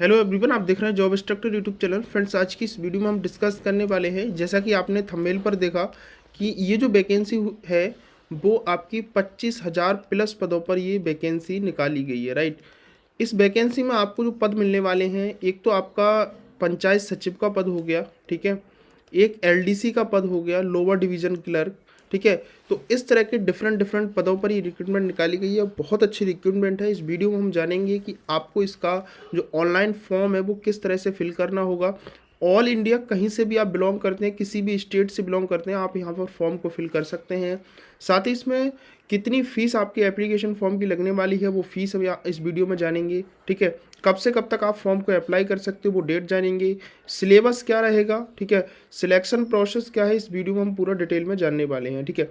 Hello everyone, आप देख रहे हैं job instructor YouTube channel. Friends, आज की इस वीडियो में हम डिस्कस करने वाले हैं, जैसा कि आपने थंबनेल पर देखा कि ये जो वैकेंसी है वो आपकी 25,000 प्लस पदों पर ये वैकेंसी निकाली गई है, राइट। इस वैकेंसी में आपको जो पद मिलने वाले हैं, एक तो आपका पंचायत सचिव का पद हो गया, ठीक है। एक एलडीसी का पद हो गया, लोअर डिवीजन क्लर्क, ठीक है। तो इस तरह के डिफरेंट डिफरेंट पदों पर ये रिक्रूटमेंट निकाली गई है। बहुत अच्छी रिक्रूटमेंट है। इस वीडियो में हम जानेंगे कि आपको इसका जो ऑनलाइन फॉर्म है वो किस तरह से फिल करना होगा। ऑल इंडिया कहीं से भी आप बिलोंग करते हैं, किसी भी स्टेट से बिलोंग करते हैं, आप यहाँ पर फॉर्म को फिल कर सकते हैं। साथ ही इसमें कितनी फ़ीस आपकी एप्लीकेशन फॉर्म की लगने वाली है वो फ़ीस हम इस वीडियो में जानेंगे, ठीक है। कब से कब तक आप फॉर्म को अप्लाई कर सकते हो वो डेट जानेंगे। सिलेबस क्या रहेगा, ठीक है। सिलेक्शन प्रोसेस क्या है, इस वीडियो में हम पूरा डिटेल में जानने वाले हैं, ठीक है।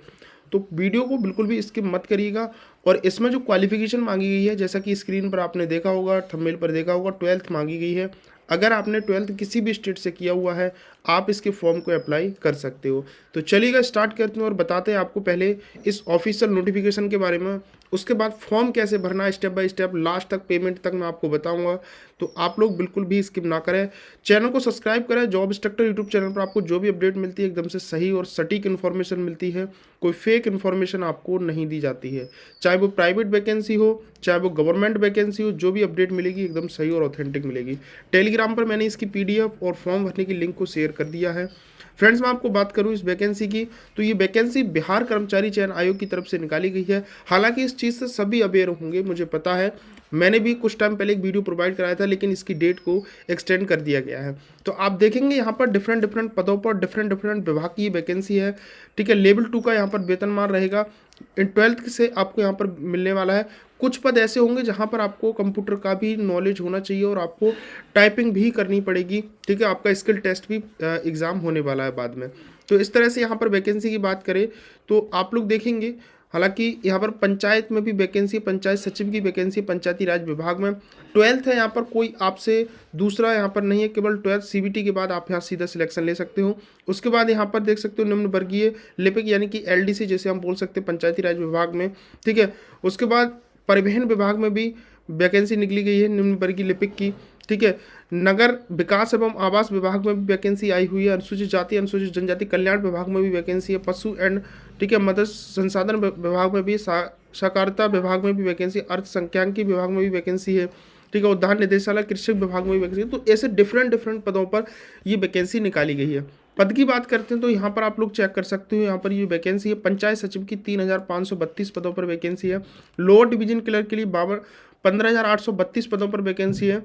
तो वीडियो को बिल्कुल भी स्किप मत करिएगा। और इसमें जो क्वालिफिकेशन मांगी गई है, जैसा कि स्क्रीन पर आपने देखा होगा, थंबनेल पर देखा होगा, 12th मांगी गई है। अगर आपने 12th किसी भी स्टेट से किया हुआ है, आप इसके फॉर्म को अप्लाई कर सकते हो। तो चलिएगा स्टार्ट करते हैं और बताते हैं आपको पहले इस ऑफिशियल नोटिफिकेशन के बारे में। उसके बाद फॉर्म कैसे भरना है स्टेप बाय स्टेप, लास्ट तक पेमेंट तक मैं आपको बताऊंगा। तो आप लोग बिल्कुल भी स्किप ना करें, चैनल को सब्सक्राइब करें। जॉब इंस्ट्रक्टर यूट्यूब चैनल पर आपको जो भी अपडेट मिलती है एकदम से सही और सटीक इन्फॉर्मेशन मिलती है। कोई फेक इन्फॉर्मेशन आपको नहीं दी जाती है, चाहे वो प्राइवेट वैकेंसी हो चाहे वो गवर्नमेंट वैकेंसी हो। जो भी अपडेट मिलेगी एकदम सही और ऑथेंटिक मिलेगी। टेलीग्राम पर मैंने इसकी पीडीएफ और फॉर्म भरने की लिंक को शेयर कर दिया है। फ्रेंड्स, मैं आपको बात करूं इस वैकेंसी की, तो ये वैकेंसी बिहार कर्मचारी चयन आयोग की तरफ से निकाली गई है। हालांकि इस चीज़ से सभी अवेयर होंगे, मुझे पता है। मैंने भी कुछ टाइम पहले एक वीडियो प्रोवाइड कराया था, लेकिन इसकी डेट को एक्सटेंड कर दिया गया है। तो आप देखेंगे यहाँ पर डिफरेंट डिफरेंट पदों पर डिफरेंट डिफरेंट विभाग की वैकेंसी है, ठीक है। लेवल 2 का यहाँ पर वेतनमान रहेगा। इन 12th से आपको यहाँ पर मिलने वाला है। कुछ पद ऐसे होंगे जहाँ पर आपको कंप्यूटर का भी नॉलेज होना चाहिए और आपको टाइपिंग भी करनी पड़ेगी, ठीक है। आपका स्किल टेस्ट भी एग्ज़ाम होने वाला है बाद में। तो इस तरह से यहाँ पर वैकेंसी की बात करें तो आप लोग देखेंगे, हालांकि यहाँ पर पंचायत में भी वैकेंसी, पंचायत सचिव की वैकेंसी पंचायती राज विभाग में। 12th है, यहाँ पर कोई आपसे दूसरा यहाँ पर नहीं है, केवल 12th सीबीटी के बाद आप यहाँ सीधा सिलेक्शन ले सकते हो। उसके बाद यहाँ पर देख सकते हो निम्न वर्गीय लिपिक यानी कि एलडीसी जैसे हम बोल सकते हैं पंचायती राज विभाग में, ठीक है। उसके बाद परिवहन विभाग में भी वैकेंसी निकली गई है निम्न वर्गीय लिपिक की, ठीक है। नगर विकास एवं आवास विभाग में भी वैकेंसी आई हुई है। अनुसूचित जाति अनुसूचित जनजाति कल्याण विभाग में भी वैकेंसी है। पशु एंड, ठीक है, मत्स्य संसाधन विभाग में भी, सहकारिता विभाग में भी वैकेंसी, अर्थ संख्यांकी विभाग में भी वैकेंसी है, ठीक है। उद्यान निदेशालय कृषि विभाग में भी वैकेंसी है। तो ऐसे डिफरेंट डिफरेंट पदों पर ये वैकेंसी निकाली गई है। पद की बात करते हैं तो यहाँ पर आप लोग चेक कर सकते हो, यहाँ पर ये वैकेंसी है पंचायत सचिव की 3,532 पदों पर वैकेंसी है। लोअर डिवीजन क्लर्क के लिए 15,832 पदों पर वैकेंसी है।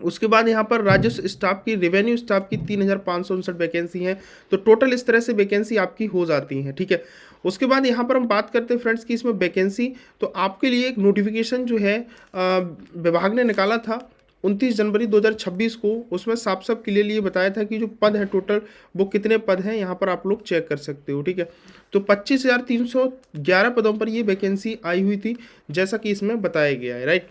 उसके बाद यहाँ पर राजस्व स्टाफ की, रेवेन्यू स्टाफ की 3,559 वैकेंसी है। तो टोटल इस तरह से वैकेंसी आपकी हो जाती है, ठीक है। उसके बाद यहाँ पर हम बात करते हैं फ्रेंड्स की इसमें वैकेंसी, तो आपके लिए एक नोटिफिकेशन जो है विभाग ने निकाला था 29 जनवरी 2026 को। उसमें साफ साफ क्लियरली ये बताया था कि जो पद है टोटल वो कितने पद हैं, यहाँ पर आप लोग चेक कर सकते हो, ठीक है। तो 25,311 पदों पर ये वैकेंसी आई हुई थी, जैसा कि इसमें बताया गया है, राइट।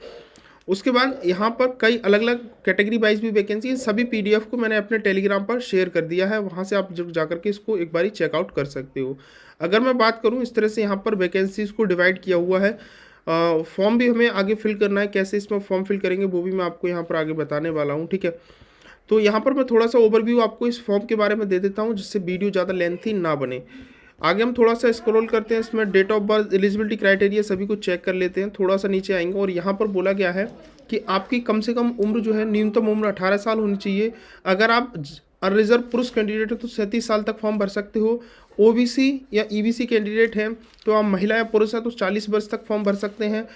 उसके बाद यहाँ पर कई अलग अलग कैटेगरी वाइज भी वैकेंसी है। सभी पीडीएफ को मैंने अपने टेलीग्राम पर शेयर कर दिया है, वहाँ से आप जब जाकर के इसको एक बारी चेकआउट कर सकते हो। अगर मैं बात करूँ इस तरह से यहाँ पर वैकेंसीज को डिवाइड किया हुआ है। फॉर्म भी हमें आगे फिल करना है, कैसे इसमें फॉर्म फिल करेंगे वो भी मैं आपको यहाँ पर आगे बताने वाला हूँ, ठीक है। तो यहाँ पर मैं थोड़ा सा ओवरव्यू आपको इस फॉर्म के बारे में दे देता हूँ, जिससे वीडियो ज़्यादा लेंथी ना बने। आगे हम थोड़ा सा स्क्रॉल करते हैं, इसमें date of birth, eligibility criteria सभी को चेक कर लेते हैं। थोड़ा सा नीचे आएंगे और यहाँ पर बोला गया है कि आपकी कम से कम उम्र जो है, न्यूनतम उम्र 18 साल होनी चाहिए। अगर आप अनरिजर्व पुरुष कैंडिडेट हो तो 37 साल तक फॉर्म भर सकते हो। ओबीसी या ईबीसी कैंडिडेट हैं तो आप महिला या पुरुष है तो 40 वर्ष तक फॉर्म भर सकते हैं।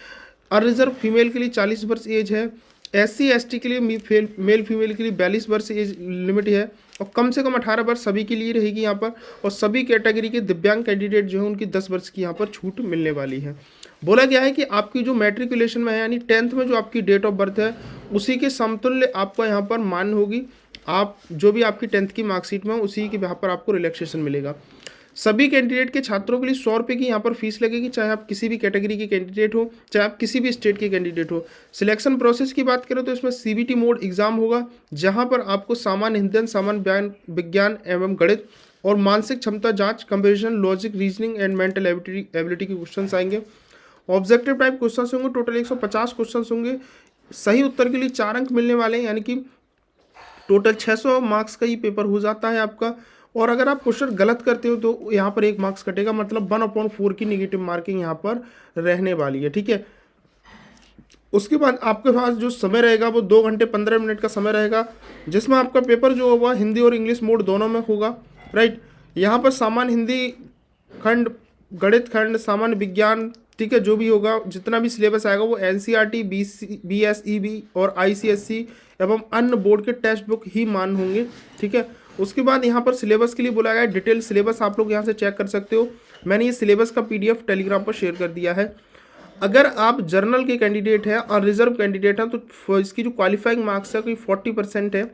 अनरिजर्व फीमेल के लिए 40 वर्ष एज है। एससी एसटी के लिए मेल फीमेल के लिए 42 वर्ष एज लिमिट है। और कम से कम 18 वर्ष सभी के लिए रहेगी यहाँ पर। और सभी कैटेगरी के दिव्यांग कैंडिडेट जो है उनकी 10 वर्ष की यहाँ पर छूट मिलने वाली है। बोला गया है कि आपकी जो मैट्रिकुलेशन में है यानी 10th में जो आपकी डेट ऑफ बर्थ है उसी के समतुल्य आपको यहाँ पर मान्य होगी। आप जो भी आपकी 10th की मार्कशीट में उसी के यहाँ पर आपको रिलैक्सेशन मिलेगा। सभी कैंडिडेट के छात्रों के लिए 100 रुपये की यहाँ पर फीस लगेगी, चाहे आप किसी भी कैटेगरी के कैंडिडेट हो, चाहे आप किसी भी स्टेट के कैंडिडेट हो। सिलेक्शन प्रोसेस की बात करें तो इसमें सीबीटी मोड एग्जाम होगा, जहाँ पर आपको सामान्य हिंदी, सामान्य विज्ञान एवं गणित और मानसिक क्षमता जांच, comparison, logic, reasoning and mental ability के क्वेश्चन आएंगे। ऑब्जेक्टिव टाइप क्वेश्चन होंगे, टोटल 150 क्वेश्चन होंगे। सही उत्तर के लिए 4 अंक मिलने वाले हैं, यानी कि टोटल 600 मार्क्स का ये पेपर हो जाता है आपका। और अगर आप क्वेश्चन गलत करते हो तो यहाँ पर 1 मार्क्स कटेगा, मतलब 1/4 की निगेटिव मार्किंग यहाँ पर रहने वाली है, ठीक है। उसके बाद आपके पास जो समय रहेगा वो 2 घंटे 15 मिनट का समय रहेगा, जिसमें आपका पेपर जो होगा हिंदी और इंग्लिश मोड दोनों में होगा, राइट। यहाँ पर सामान्य हिंदी खंड, गणित खंड, सामान्य विज्ञान, ठीक है, जो भी होगा जितना भी सिलेबस आएगा वो NCERT, BSEB और ICSE एवं अन्य बोर्ड के टेक्स्ट बुक ही मान होंगे, ठीक है। उसके बाद यहाँ पर सिलेबस के लिए बोला गया है, डिटेल सिलेबस आप लोग यहाँ से चेक कर सकते हो। मैंने ये सिलेबस का PDF टेलीग्राम पर शेयर कर दिया है। अगर आप जर्नल के कैंडिडेट हैं और रिजर्व कैंडिडेट हैं तो इसकी जो क्वालिफाइंग मार्क्स है कोई 40% है।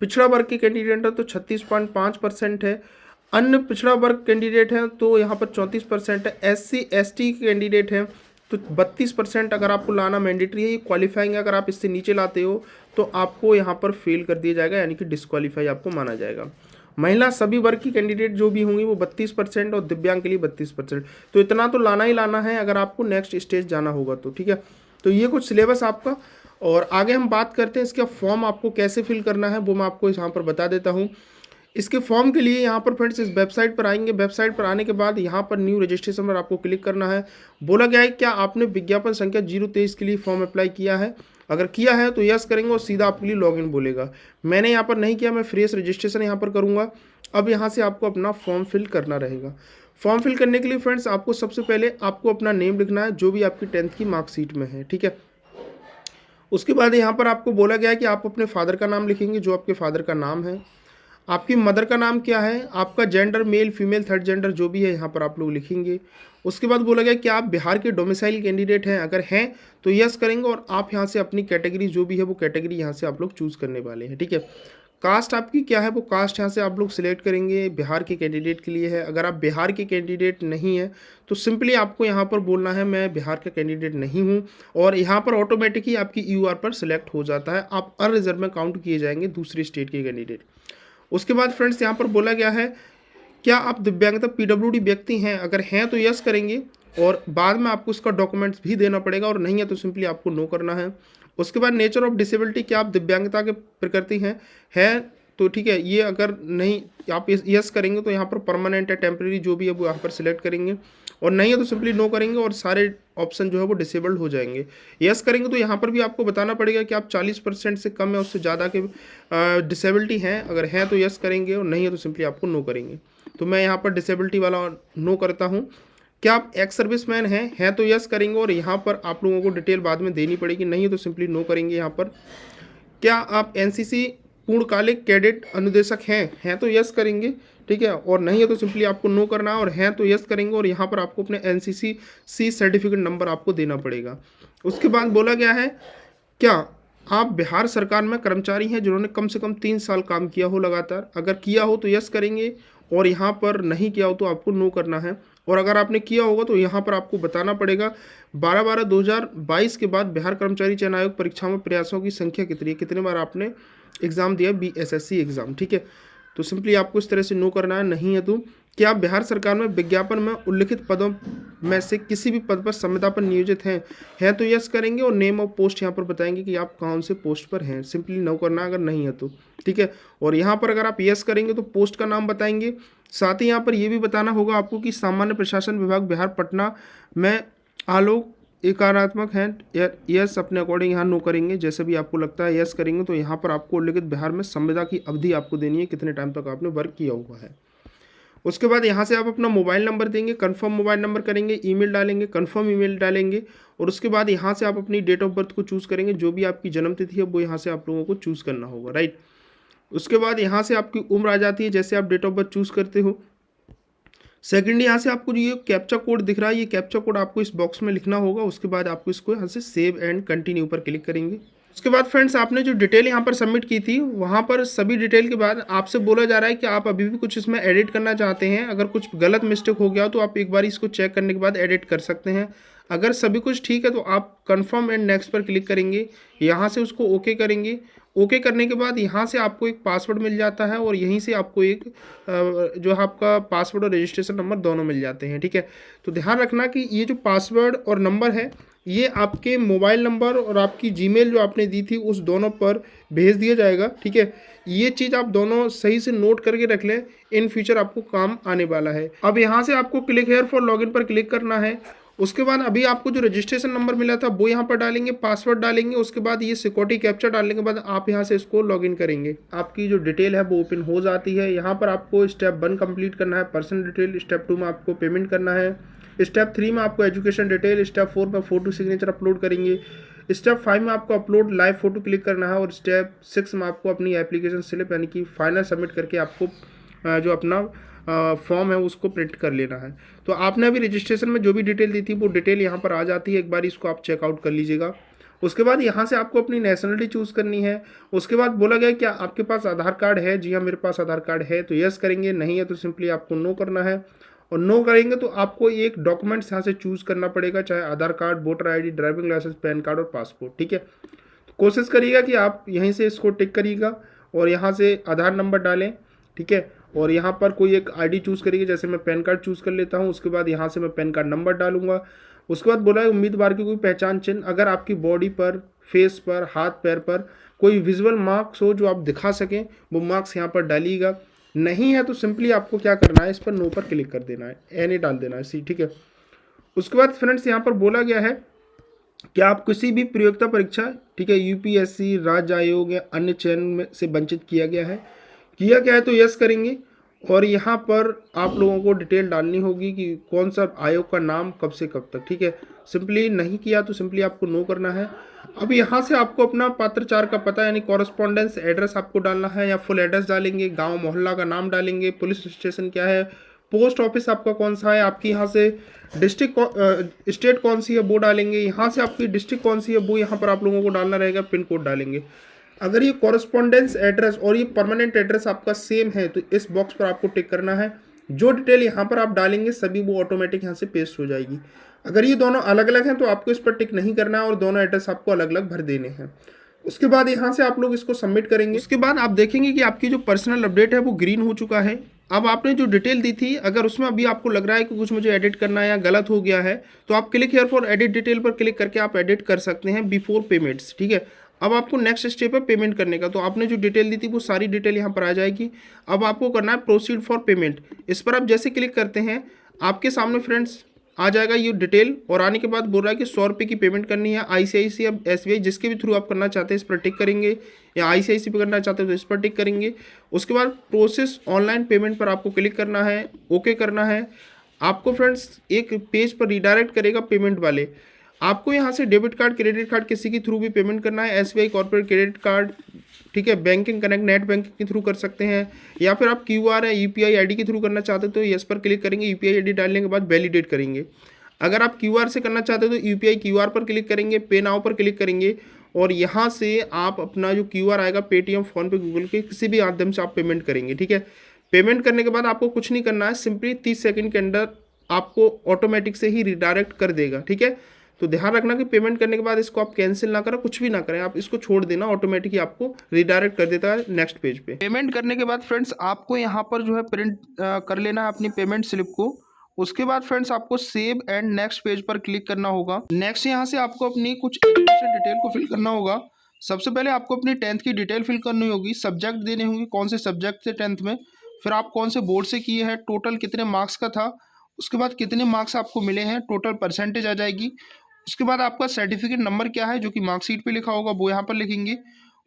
पिछड़ा वर्ग के कैंडिडेट हैं तो 36.5% है। अन्य पिछड़ा वर्ग कैंडिडेट हैं तो यहाँ पर 34% है। SC ST के कैंडिडेट हैं तो 32% अगर आपको लाना मैंडेटरी है। ये क्वालिफाइंग है, अगर आप इससे नीचे लाते हो तो आपको यहाँ पर फेल कर दिया जाएगा, यानी कि डिस्क्वालीफाई आपको माना जाएगा। महिला सभी वर्ग की कैंडिडेट जो भी होंगी वो 32% और दिव्यांग के लिए 32%। तो इतना तो लाना ही लाना है अगर आपको नेक्स्ट स्टेज जाना होगा तो, ठीक है। तो ये कुछ सिलेबस आपका, और आगे हम बात करते हैं इसका फॉर्म आपको कैसे फिल करना है वो मैं आपको यहाँ पर बता देता हूँ। इसके फॉर्म के लिए यहाँ पर फ्रेंड्स इस वेबसाइट पर आएंगे। वेबसाइट पर आने के बाद यहाँ पर न्यू रजिस्ट्रेशन पर आपको क्लिक करना है। बोला गया है क्या आपने विज्ञापन संख्या 023 के लिए फॉर्म अप्लाई किया है? अगर किया है तो यस करेंगे और सीधा आपके लिए लॉगिन बोलेगा। मैंने यहाँ पर नहीं किया, मैं फ्रेश रजिस्ट्रेशन यहाँ पर करूँगा। अब यहाँ से आपको अपना फॉर्म फिल करना रहेगा। फॉर्म फिल करने के लिए फ्रेंड्स आपको सबसे पहले आपको अपना नेम लिखना है जो भी आपकी 10th की मार्कशीट में है, ठीक है। उसके बाद यहाँ पर आपको बोला गया है कि आप अपने फादर का नाम लिखेंगे, जो आपके फादर का नाम है। आपकी मदर का नाम क्या है, आपका gender male female third gender जो भी है यहाँ पर आप लोग लिखेंगे। उसके बाद बोला गया कि आप बिहार के डोमिसाइल कैंडिडेट हैं, अगर हैं तो यस करेंगे और आप यहाँ से अपनी कैटेगरी जो भी है वो कैटेगरी यहाँ से आप लोग चूज़ करने वाले हैं, ठीक है। कास्ट आपकी क्या है वो कास्ट यहाँ से आप लोग सिलेक्ट करेंगे, बिहार के कैंडिडेट के लिए है। अगर आप बिहार के कैंडिडेट नहीं है तो सिंपली आपको यहाँ पर बोलना है मैं बिहार का कैंडिडेट नहीं हूँ, और यहाँ पर ऑटोमेटिकली आपकी UR पर सिलेक्ट हो जाता है, आप अनरिजर्व में काउंट किए जाएंगे दूसरी स्टेट के कैंडिडेट। उसके बाद फ्रेंड्स यहाँ पर बोला गया है क्या आप दिव्यांगता PWD व्यक्ति हैं, अगर हैं तो यस करेंगे और बाद में आपको इसका डॉक्यूमेंट्स भी देना पड़ेगा, और नहीं है तो सिंपली आपको नो करना है। उसके बाद नेचर ऑफ डिसेबिलिटी, क्या आप दिव्यांगता के प्रकृति हैं, है तो ठीक है। ये अगर नहीं आप यस करेंगे तो यहाँ पर परमानेंट है टेम्प्रेरी जो भी है वो यहाँ पर सिलेक्ट करेंगे, और नहीं है तो सिंपली नो करेंगे और सारे ऑप्शन जो है वो डिसेबल्ड हो जाएंगे। यस करेंगे तो यहाँ पर भी आपको बताना पड़ेगा कि आप 40% से कम या उससे ज़्यादा के डिसेबिलिटी हैं, अगर हैं तो यस करेंगे और नहीं है तो सिंपली आपको नो करेंगे। तो मैं यहाँ पर डिसेबिलिटी वाला नो करता हूँ। क्या आप एक्स सर्विसमैन हैं तो यस करेंगे और यहाँ पर आप लोगों को डिटेल बाद में देनी पड़ेगी, नहीं है तो सिंपली नो करेंगे यहाँ पर। क्या आप NCC पूर्णकालिक कैडेट अनुदेशक हैं तो यस करेंगे, ठीक है, और नहीं है तो सिंपली आपको नो करना है, और हैं तो यस करेंगे और यहाँ पर आपको अपने NCC सर्टिफिकेट नंबर आपको देना पड़ेगा। उसके बाद बोला गया है क्या आप बिहार सरकार में कर्मचारी हैं जिन्होंने कम से कम 3 साल काम किया हो लगातार, अगर किया हो तो यस करेंगे और यहाँ पर नहीं किया हो तो आपको नो करना है, और अगर आपने किया होगा तो यहाँ पर आपको बताना पड़ेगा 12/12/2022 के बाद बिहार कर्मचारी चयन आयोग परीक्षा में प्रयासों की संख्या कितनी है, कितने बार आपने एग्ज़ाम दिया BSSC एग्ज़ाम, ठीक है। तो सिंपली आपको इस तरह से नो करना है। नहीं है तो क्या आप बिहार सरकार में विज्ञापन में उल्लिखित पदों में से किसी भी पद पर संविदा पर नियोजित हैं तो यस करेंगे और नेम ऑफ पोस्ट यहाँ पर बताएंगे कि आप कौन से पोस्ट पर हैं, सिंपली नो करना अगर नहीं है तो, ठीक है। और यहाँ पर अगर आप यस करेंगे तो पोस्ट का नाम बताएंगे। साथ ही यहाँ पर यह भी बताना होगा आपको कि सामान्य प्रशासन विभाग बिहार पटना में आलोक एकारात्मक हैं, यस अपने अकॉर्डिंग यहाँ नो करेंगे। जैसे भी आपको लगता है यस करेंगे तो यहाँ पर आपको उल्लिखित बिहार में संविदा की अवधि आपको देनी है, कितने टाइम तक आपने वर्क किया हुआ है। उसके बाद यहाँ से आप अपना मोबाइल नंबर देंगे, कंफर्म मोबाइल नंबर करेंगे, ईमेल डालेंगे, कंफर्म ईमेल डालेंगे, और उसके बाद यहाँ से आप अपनी डेट ऑफ बर्थ को चूज़ करेंगे, जो भी आपकी जन्म तिथि है वो यहाँ से आप लोगों को चूज़ करना होगा, राइट। उसके बाद यहाँ से आपकी उम्र आ जाती है, जैसे आप डेट ऑफ बर्थ चूज़ करते हो। सेकंड यहाँ से आपको ये कैप्चा कोड दिख रहा है, ये कैप्चा कोड आपको इस बॉक्स में लिखना होगा। उसके बाद आपको इसको यहाँ से सेव एंड कंटिन्यू पर क्लिक करेंगे। उसके बाद फ्रेंड्स आपने जो डिटेल यहाँ पर सबमिट की थी वहाँ पर सभी डिटेल के बाद आपसे बोला जा रहा है कि आप अभी भी कुछ इसमें एडिट करना चाहते हैं। अगर कुछ गलत मिस्टेक हो गया तो आप एक बार इसको चेक करने के बाद एडिट कर सकते हैं। अगर सभी कुछ ठीक है तो आप कंफर्म एंड नेक्स्ट पर क्लिक करेंगे, यहाँ से उसको ओके करेंगे। ओके करने के बाद यहाँ से आपको एक पासवर्ड मिल जाता है और यहीं से आपको एक जो आपका पासवर्ड और रजिस्ट्रेशन नंबर दोनों मिल जाते हैं, ठीक है। तो ध्यान रखना कि ये जो पासवर्ड और नंबर है ये आपके मोबाइल नंबर और आपकी जीमेल जो आपने दी थी उस दोनों पर भेज दिया जाएगा। ठीक है, ये चीज़ आप दोनों सही से नोट करके रख लें, इन फ्यूचर आपको काम आने वाला है। अब यहाँ से आपको क्लिक हेयर फॉर लॉगिन पर क्लिक करना है। उसके बाद अभी आपको जो रजिस्ट्रेशन नंबर मिला था वो यहाँ पर डालेंगे, पासवर्ड डालेंगे। उसके बाद ये सिक्योरिटी कैप्चर डालने के बाद आप यहाँ से इसको लॉगिन करेंगे। आपकी जो डिटेल है वो ओपन हो जाती है। यहाँ पर आपको स्टेप 1 कंप्लीट करना है, पर्सनल डिटेल। स्टेप 2 में आपको पेमेंट करना है। स्टेप 3 में आपको एजुकेशन डिटेल। स्टेप 4 में फोटो सिग्नेचर अपलोड करेंगे। स्टेप 5 में आपको अपलोड लाइव फोटो क्लिक करना है। और स्टेप 6 में आपको अपनी एप्लीकेशन स्लिप यानी कि फाइनल सबमिट करके आपको जो अपना फॉर्म है उसको प्रिंट कर लेना है। तो आपने अभी रजिस्ट्रेशन में जो भी डिटेल दी थी वो डिटेल यहाँ पर आ जाती है, एक बार इसको आप चेकआउट कर लीजिएगा। उसके बाद यहाँ से आपको अपनी नेशनलिटी चूज़ करनी है। उसके बाद बोला गया क्या आपके पास आधार कार्ड है? जी हाँ, मेरे पास आधार कार्ड है, तो यस करेंगे। नहीं है तो सिंपली आपको नो करना है। और नो करेंगे तो आपको एक डॉक्यूमेंट्स यहाँ से चूज़ करना पड़ेगा, चाहे Aadhaar card, voter ID, driving licence, PAN card और पासपोर्ट। ठीक है, तो कोशिश करिएगा कि आप यहीं से इसको टिक करिएगा और यहाँ से आधार नंबर डालें। ठीक है, और यहाँ पर कोई एक ID चूज़ करिए, जैसे मैं पैन कार्ड चूज़ कर लेता हूँ। उसके बाद यहाँ से मैं पैन कार्ड नंबर डालूंगा। उसके बाद बोला है उम्मीदवार की कोई पहचान चिन्ह, अगर आपकी बॉडी पर, फेस पर, हाथ पैर पर कोई विजुअल मार्क्स हो जो आप दिखा सकें, वो मार्क्स यहाँ पर डालिएगा। नहीं है तो सिंपली आपको क्या करना है, इस पर नो पर क्लिक कर देना है, एनी डाल देना है सी। ठीक है, उसके बाद फ्रेंड्स यहाँ पर बोला गया है कि आप किसी भी प्रतियोगिता परीक्षा, ठीक है, UPSC, राज्य आयोग या अन्य चयन में से वंचित किया गया है तो यस करेंगे। और यहाँ पर आप लोगों को डिटेल डालनी होगी कि कौन सा आयोग का नाम, कब से कब तक। ठीक है, सिंपली नहीं किया तो सिंपली आपको नो करना है। अब यहाँ से आपको अपना पात्रचार का पता यानी कॉरेस्पॉन्डेंस एड्रेस आपको डालना है, या फुल एड्रेस डालेंगे, गांव मोहल्ला का नाम डालेंगे, पुलिस स्टेशन क्या है, पोस्ट ऑफिस आपका कौन सा है, आपकी यहाँ से डिस्ट्रिक्ट स्टेट कौन सी है वो डालेंगे। यहाँ से आपकी डिस्ट्रिक्ट कौन सी है वो यहाँ पर आप लोगों को डालना रहेगा, पिन कोड डालेंगे। अगर ये कॉरेस्पॉन्डेंस एड्रेस और ये परमानेंट एड्रेस आपका सेम है तो इस बॉक्स पर आपको टिक करना है। जो डिटेल यहाँ पर आप डालेंगे सभी वो ऑटोमेटिक यहाँ से पेस्ट हो जाएगी। अगर ये दोनों अलग अलग हैं तो आपको इस पर टिक नहीं करना है और दोनों एड्रेस आपको अलग अलग भर देने हैं। उसके बाद यहाँ से आप लोग इसको सबमिट करेंगे। उसके बाद आप देखेंगे कि आपकी जो पर्सनल अपडेट है वो ग्रीन हो चुका है। अब आपने जो डिटेल दी थी, अगर उसमें अभी आपको लग रहा है कि कुछ मुझे एडिट करना है या गलत हो गया है तो आप click here for edit detail पर क्लिक करके आप एडिट कर सकते हैं बिफोर पेमेंट्स। ठीक है, अब आपको नेक्स्ट स्टेप है पेमेंट करने का। तो आपने जो डिटेल दी थी वो सारी डिटेल यहाँ पर आ जाएगी। अब आपको करना है प्रोसीड फॉर पेमेंट। इस पर आप जैसे क्लिक करते हैं आपके सामने फ्रेंड्स आ जाएगा ये डिटेल, और आने के बाद बोल रहा है कि 100 रुपये की पेमेंट करनी है। ICICI या SBI जिसके भी थ्रू आप करना चाहते हैं इस पर टिक करेंगे, या ICICI पे करना चाहते हैं तो इस पर टिक करेंगे। उसके बाद प्रोसेस ऑनलाइन पेमेंट पर आपको क्लिक करना है, ओके करना है। आपको फ्रेंड्स एक पेज पर रिडायरेक्ट करेगा पेमेंट वाले। आपको यहाँ से डेबिट कार्ड, क्रेडिट कार्ड किसी के थ्रू भी पेमेंट करना है, SBI कॉर्पोरेट क्रेडिट कार्ड, ठीक है, बैंकिंग कनेक्ट नेट बैंकिंग के थ्रू कर सकते हैं, या फिर आप QR या UPI ID के थ्रू करना चाहते हो तो यस पर क्लिक करेंगे। UPI ID डालने के बाद वैलिडेट करेंगे। अगर आप QR से करना चाहते हो तो UPI QR पर क्लिक करेंगे, पे नाउ पर क्लिक करेंगे, और यहाँ से आप अपना जो QR आएगा पेटीएम, फ़ोनपे, गूगल के किसी भी माध्यम से आप पेमेंट करेंगे। ठीक है, पेमेंट करने के बाद आपको कुछ नहीं करना है, सिंपली 30 सेकंड के अंदर आपको ऑटोमेटिक से ही रिडायरेक्ट कर देगा। ठीक है, तो ध्यान रखना कि पेमेंट करने के बाद इसको आप कैंसिल ना करें, कुछ भी ना करें, आप इसको छोड़ देना, ऑटोमेटिक आपको रिडायरेक्ट कर देता है नेक्स्ट पेज पे। पेमेंट करने के बाद फ्रेंड्स आपको यहाँ पर जो है प्रिंट कर लेना है अपनी पेमेंट स्लिप को। उसके बाद फ्रेंड्स आपको सेव एंड नेक्स्ट पेज पर क्लिक करना होगा। नेक्स्ट यहाँ से आपको अपनी कुछ एजुकेशन डिटेल को फिल करना होगा। सबसे पहले आपको अपनी 10th की डिटेल फिल करनी होगी, सब्जेक्ट देने होंगे, कौन से सब्जेक्ट थे 10th में, फिर आप कौन से बोर्ड से किए हैं, टोटल कितने मार्क्स का था, उसके बाद कितने मार्क्स आपको मिले हैं, टोटल परसेंटेज आ जाएगी। उसके बाद आपका सर्टिफिकेट नंबर क्या है जो कि मार्कशीट पे लिखा होगा वो यहाँ पर लिखेंगे।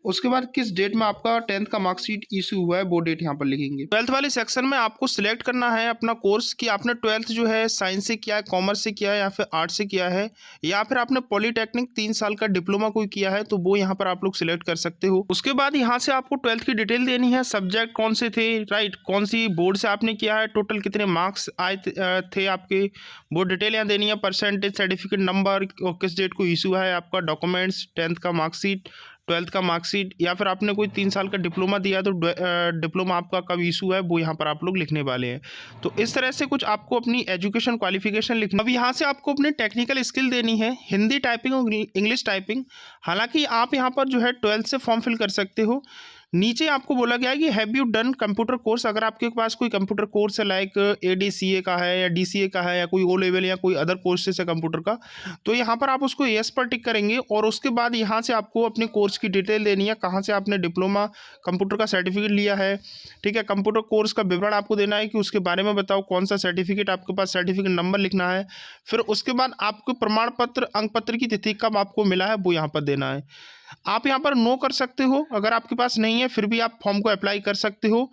उसके बाद किस डेट में आपका 10th का मार्कशीट इशू हुआ है वो डेट यहाँ पर लिखेंगे। 12th वाले सेक्शन में आपको सिलेक्ट करना है अपना कोर्स कि आपने 12th जो है साइंस से किया है, कॉमर्स से किया है, या फिर आर्ट्स से किया है, या फिर आपने पॉलीटेक्निक 3 साल का डिप्लोमा कोई किया है तो वो यहाँ पर आप लोग सिलेक्ट कर सकते हो। उसके बाद यहाँ से आपको 12th की डिटेल देनी है, सब्जेक्ट कौन से थे, राइट, कौन सी बोर्ड से आपने किया है, टोटल कितने मार्क्स आए थे आपके, वो डिटेल यहाँ देनी है, परसेंटेज, सर्टिफिकेट नंबर, किस डेट को इशू है आपका डॉक्यूमेंट्स, 10th का मार्कशीट, 12th का मार्कशीट, या फिर आपने कोई 3 साल का डिप्लोमा दिया तो डिप्लोमा आपका कब इशू है वो यहाँ पर आप लोग लिखने वाले हैं। तो इस तरह से कुछ आपको अपनी एजुकेशन क्वालिफिकेशन लिखना। अब यहाँ से आपको अपनी टेक्निकल स्किल देनी है, हिंदी टाइपिंग और इंग्लिश टाइपिंग। हालांकि आप यहाँ पर जो है 12th से फॉर्म फिल कर सकते हो, नीचे आपको बोला गया है कि have you done computer course. अगर आपके पास कोई कंप्यूटर कोर्स है लाइक ADCA का है या DCA का है या कोई O लेवल या कोई अदर कोर्सेस है कंप्यूटर का, तो यहाँ पर आप उसको यस पर टिक करेंगे और उसके बाद यहाँ से आपको अपने कोर्स की डिटेल देनी है, कहाँ से आपने डिप्लोमा कंप्यूटर का सर्टिफिकेट लिया है, ठीक है। कंप्यूटर कोर्स का विवरण आपको देना है कि उसके बारे में बताओ, कौन सा सर्टिफिकेट आपके पास, सर्टिफिकेट नंबर लिखना है। फिर उसके बाद आपको प्रमाण पत्र, अंक पत्र की तिथि कब आपको मिला है वो यहाँ पर देना है। आप यहाँ पर नो कर सकते हो, अगर आपके पास नहीं है फिर भी आप फॉर्म को अप्लाई कर सकते हो।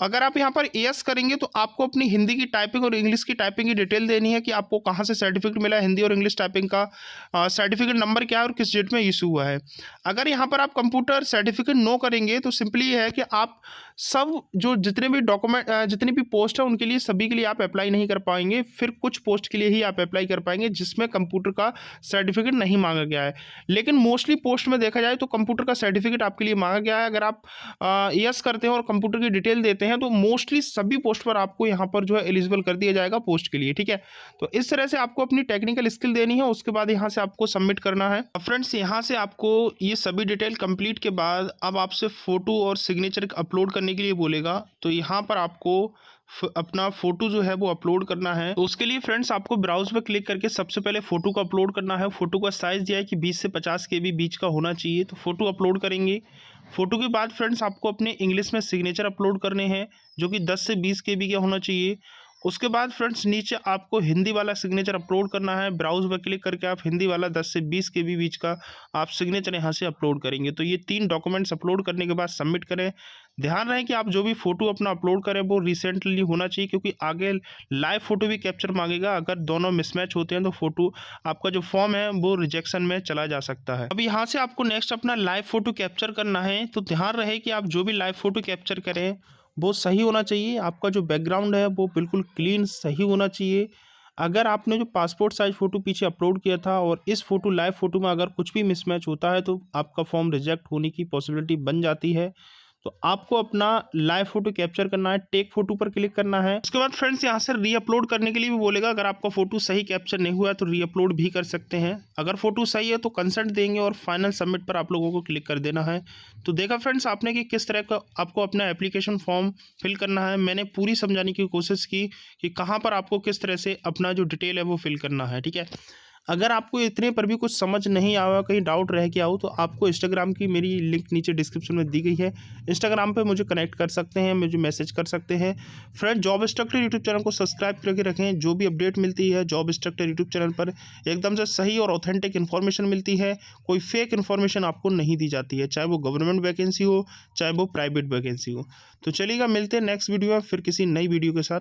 अगर आप यहाँ पर यस करेंगे तो आपको अपनी हिंदी की टाइपिंग और इंग्लिश की टाइपिंग की डिटेल देनी है कि आपको कहाँ से सर्टिफिकेट मिला है, हिंदी और इंग्लिश टाइपिंग का सर्टिफिकेट नंबर क्या है और किस डेट में इशू हुआ है। अगर यहाँ पर आप कंप्यूटर सर्टिफिकेट नो करेंगे तो सिंपली ये है कि आप सब जो जितने भी डॉक्यूमेंट, जितनी भी पोस्ट है उनके लिए सभी के लिए आप अप्लाई नहीं कर पाएंगे, फिर कुछ पोस्ट के लिए ही आप अप्लाई कर पाएंगे जिसमें कंप्यूटर का सर्टिफिकेट नहीं मांगा गया है। लेकिन मोस्टली पोस्ट में देखा जाए तो कंप्यूटर का सर्टिफिकेट आपके लिए मांगा गया है। अगर आप यस करते हैं और कंप्यूटर की डिटेल देते हैं तो मोस्टली सभी पोस्ट पर आपको यहाँ पर जो है एलिजिबल कर दिया जाएगा पोस्ट के लिए, ठीक है। तो इस तरह से आपको अपनी टेक्निकल स्किल देनी है, उसके बाद यहाँ से आपको सबमिट करना है। फ्रेंड्स यहाँ से आपको ये सभी डिटेल कंप्लीट के बाद अब आपसे फोटो और सिग्नेचर अपलोड करने के लिए बोलेगा। तो यहाँ पर आपको अपना फोटो जो है वो अपलोड करना है। तो उसके लिए फ्रेंड्स आपको ब्राउज पर क्लिक करके सबसे पहले फोटो को अपलोड करना है। फोटो का साइज दिया है कि 20 से 50 KB बीच का होना चाहिए, तो फोटो अपलोड करेंगे। फोटो के बाद फ्रेंड्स आपको अपने इंग्लिश में सिग्नेचर अपलोड करने हैं जो कि 10 से 20 KB का होना चाहिए। उसके बाद फ्रेंड्स नीचे आपको हिंदी वाला सिग्नेचर अपलोड करना है। ब्राउज पर क्लिक करके आप हिंदी वाला 10 से 20 KB बीच का आप सिग्नेचर यहाँ से अपलोड करेंगे। तो ये 3 डॉक्यूमेंट्स अपलोड करने के बाद सबमिट करें। ध्यान रहे कि आप जो भी फोटो अपना अपलोड करें वो रिसेंटली होना चाहिए, क्योंकि आगे लाइव फोटो भी कैप्चर मांगेगा। अगर दोनों मिसमैच होते हैं तो फोटो आपका जो फॉर्म है वो रिजेक्शन में चला जा सकता है। अब यहाँ से आपको नेक्स्ट अपना लाइव फोटो कैप्चर करना है। तो ध्यान रहे कि आप जो भी लाइव फोटो कैप्चर करें वो सही होना चाहिए। आपका जो बैकग्राउंड है वो बिल्कुल क्लीन सही होना चाहिए। अगर आपने जो पासपोर्ट साइज फ़ोटो पीछे अपलोड किया था और इस फ़ोटो लाइव फ़ोटो में अगर कुछ भी मिसमैच होता है तो आपका फॉर्म रिजेक्ट होने की पॉसिबिलिटी बन जाती है। तो आपको अपना लाइव फोटो कैप्चर करना है, टेक फोटो पर क्लिक करना है। उसके बाद फ्रेंड्स यहाँ से रीअपलोड करने के लिए भी बोलेगा। अगर आपका फोटो सही कैप्चर नहीं हुआ है तो रीअपलोड भी कर सकते हैं। अगर फोटो सही है तो कंसेंट देंगे और फाइनल सबमिट पर आप लोगों को क्लिक कर देना है। तो देखा फ्रेंड्स आपने कि किस तरह का आपको अपना एप्लीकेशन फॉर्म फिल करना है। मैंने पूरी समझाने की कोशिश की कि कहाँ पर आपको किस तरह से अपना जो डिटेल है वो फिल करना है, ठीक है। अगर आपको इतने पर भी कुछ समझ नहीं आया, कहीं डाउट रह गया हो, तो आपको इंस्टाग्राम की मेरी लिंक नीचे डिस्क्रिप्शन में दी गई है। इंस्टाग्राम पे मुझे कनेक्ट कर सकते हैं, मुझे मैसेज कर सकते हैं। Friend job instructor YouTube channel को सब्सक्राइब करके रखें। जो भी अपडेट मिलती है जॉब इंस्ट्रक्टर यूट्यूब चैनल पर एकदम से सही और ऑथेंटिक इन्फॉर्मेशन मिलती है। कोई फेक इन्फॉर्मेशन आपको नहीं दी जाती है, चाहे वो गवर्नमेंट वैकेंसी हो चाहे वो प्राइवेट वैकेंसी हो। तो चलिएगा, मिलते हैं नेक्स्ट वीडियो में फिर किसी नई वीडियो के साथ।